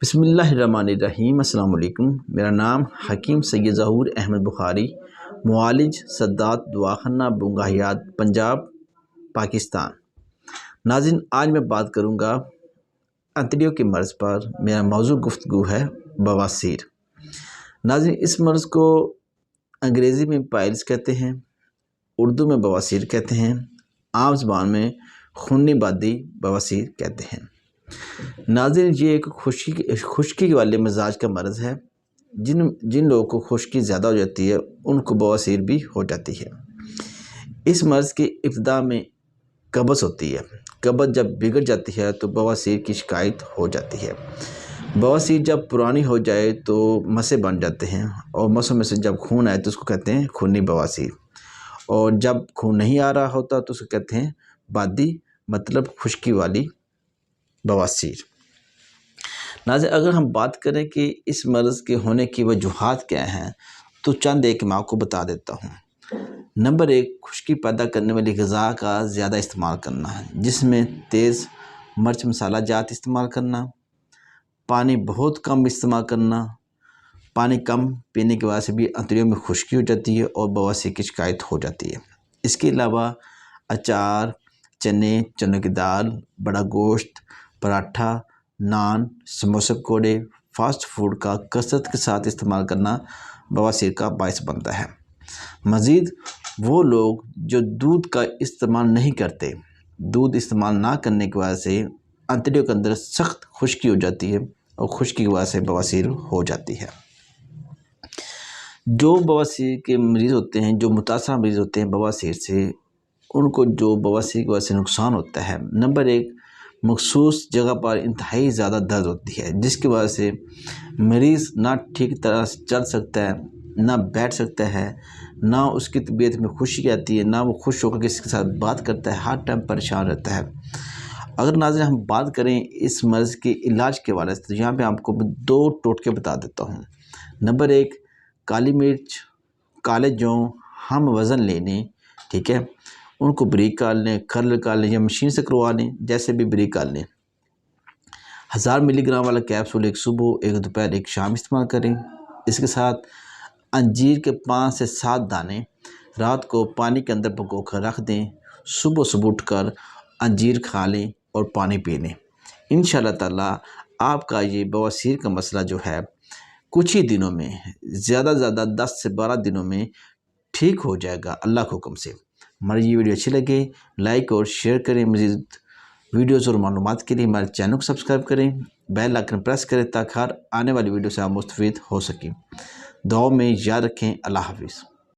بسم اللہ الرحمن الرحیم۔ السلام علیکم۔ میرا نام حکیم سید ظہور احمد بخاری، معالج سدات دواخانہ بنگاہیات، پنجاب، پاکستان۔ ناظرین، آج میں بات کروں گا انتڑیوں کے مرض پر۔ میرا موضوع گفتگو ہے بواسیر۔ ناظرین، اس مرض کو انگریزی میں پائلس کہتے ہیں، اردو میں بواسیر کہتے ہیں، عام زبان میں خونی بادی بواسیر کہتے ہیں۔ ناظرین، یہ ایک خشکی والے مزاج کا مرض ہے۔ جن لوگوں کو خشکی زیادہ ہو جاتی ہے ان کو بواسیر بھی ہو جاتی ہے۔ اس مرض کی ابتدا میں قبض ہوتی ہے۔ قبض جب بگڑ جاتی ہے تو بواسیر کی شکایت ہو جاتی ہے۔ بواسیر جب پرانی ہو جائے تو مسیں بن جاتے ہیں، اور مسوں میں سے جب خون آئے تو اس کو کہتے ہیں خونی بواسیر، اور جب خون نہیں آ رہا ہوتا تو اس کو کہتے ہیں بادی، مطلب خشکی والی بواسیر۔ ناظرین، اگر ہم بات کریں کہ اس مرض کے ہونے کی وجوہات کیا ہیں تو چند ایک میں آپ کو بتا دیتا ہوں۔ نمبر 1، خشکی پیدا کرنے والی غذا کا زیادہ استعمال کرنا ہے، جس میں تیز مرچ مسالہ جات استعمال کرنا، پانی بہت کم استعمال کرنا۔ پانی کم پینے کی وجہ سے بھی انتڑیوں میں خشکی ہو جاتی ہے اور بواسیر کی شکایت ہو جاتی ہے۔ اس کے علاوہ اچار، چنوں کی دال، بڑا گوشت، پراٹھا، نان، سموسے پکوڑے، فاسٹ فوڈ کا کثرت کے ساتھ استعمال کرنا بواسیر کا باعث بنتا ہے۔ مزید وہ لوگ جو دودھ کا استعمال نہیں کرتے، دودھ استعمال نہ کرنے کی وجہ سے انتڑیوں کے اندر سخت خشکی ہو جاتی ہے، اور خشکی کی وجہ سے بواسیر ہو جاتی ہے۔ جو بواسیر کے مریض ہوتے ہیں، جو متاثرہ مریض ہوتے ہیں بواسیر سے، ان کو جو بواسیر کی وجہ سے نقصان ہوتا ہے، نمبر 1، مخصوص جگہ پر انتہائی زیادہ درد ہوتی ہے، جس کی وجہ سے مریض نہ ٹھیک طرح سے چل سکتا ہے، نہ بیٹھ سکتا ہے، نہ اس کی طبیعت میں خوشی آتی ہے، نہ وہ خوش ہو کر کسی کے ساتھ بات کرتا ہے، ہر ٹائم پریشان رہتا ہے۔ اگر ناظرین ہم بات کریں اس مرض کے علاج کے بارے سے، تو یہاں پہ آپ کو 2 ٹوٹکے بتا دیتا ہوں۔ نمبر 1، کالی مرچ، کالے جوں ہم وزن لینے، ٹھیک ہے، ان کو بریک کر لیں، کھرل کر لیں یا مشین سے کروا لیں، جیسے بھی بریک کر لیں۔ 1000 ملی گرام والا کیپسول ایک صبح، ایک دوپہر، ایک شام استعمال کریں۔ اس کے ساتھ انجیر کے 5 سے 7 دانے رات کو پانی کے اندر پکو کر رکھ دیں، صبح اٹھ کر انجیر کھا لیں اور پانی پی لیں۔ انشاءاللہ تعالیٰ آپ کا یہ بواسیر کا مسئلہ جو ہے کچھ ہی دنوں میں، زیادہ 10 سے 12 دنوں میں ٹھیک ہو جائے گا اللہ کے حکم سے۔ ہماری یہ ویڈیو اچھی لگے لائک اور شیئر کریں۔ مزید ویڈیوز اور معلومات کے لیے ہمارے چینل کو سبسکرائب کریں، بیل آئکن پریس کریں تاکہ ہر آنے والی ویڈیو سے آپ مستفید ہو سکیں۔ دعاؤں میں یاد رکھیں۔ اللہ حافظ۔